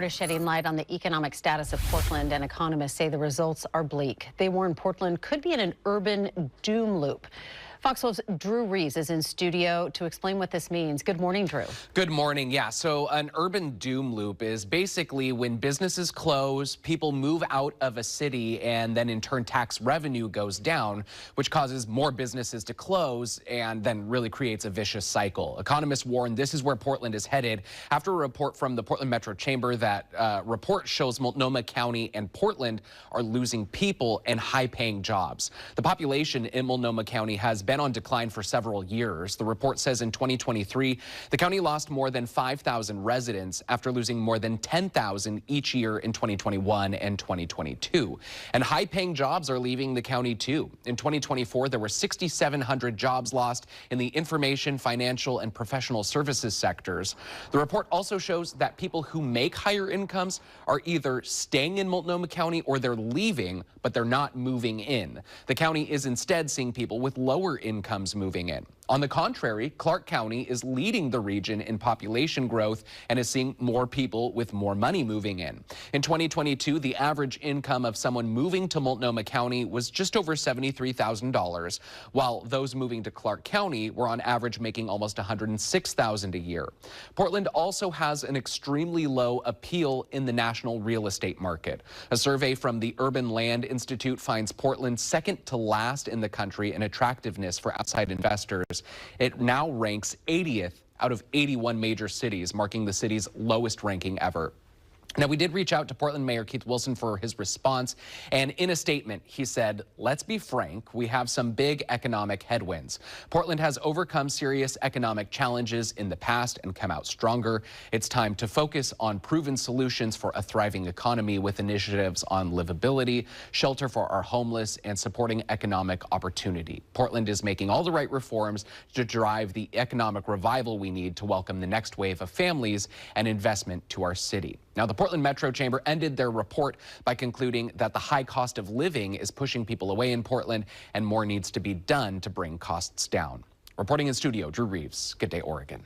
Is shedding light on the economic status of Portland, and economists say the results are bleak. They warn Portland could be in an urban doom loop. Fox 12's Drew Reeves is in studio to explain what this means. Good morning, Drew. Good morning. Yeah, so an urban doom loop is basically when businesses close, people move out of a city, and then in turn tax revenue goes down, which causes more businesses to close and then really creates a vicious cycle. Economists warn this is where Portland is headed after a report from the Portland Metro Chamber that report shows Multnomah County and Portland are losing people and high-paying jobs. The population in Multnomah County has been on decline for several years. The report says in 2023, the county lost more than 5,000 residents after losing more than 10,000 each year in 2021 and 2022. And high-paying jobs are leaving the county too. In 2024, there were 6,700 jobs lost in the information, financial, and professional services sectors. The report also shows that people who make higher incomes are either staying in Multnomah County or they're leaving, but they're not moving in. The county is instead seeing people with lower incomes moving in. On the contrary, Clark County is leading the region in population growth and is seeing more people with more money moving in. In 2022, the average income of someone moving to Multnomah County was just over $73,000, while those moving to Clark County were on average making almost $106,000 a year. Portland also has an extremely low appeal in the national real estate market. A survey from the Urban Land Institute finds Portland second to last in the country in attractiveness for outside investors. It now ranks 80th out of 81 major cities, marking the city's lowest ranking ever. Now, we did reach out to Portland Mayor Keith Wilson for his response, and in a statement, he said, "Let's be frank, we have some big economic headwinds. Portland has overcome serious economic challenges in the past and come out stronger. It's time to focus on proven solutions for a thriving economy with initiatives on livability, shelter for our homeless, and supporting economic opportunity. Portland is making all the right reforms to drive the economic revival we need to welcome the next wave of families and investment to our city." Now, the Portland Metro Chamber ended their report by concluding that the high cost of living is pushing people away in Portland and more needs to be done to bring costs down. Reporting in studio, Drew Reeves, Good Day, Oregon.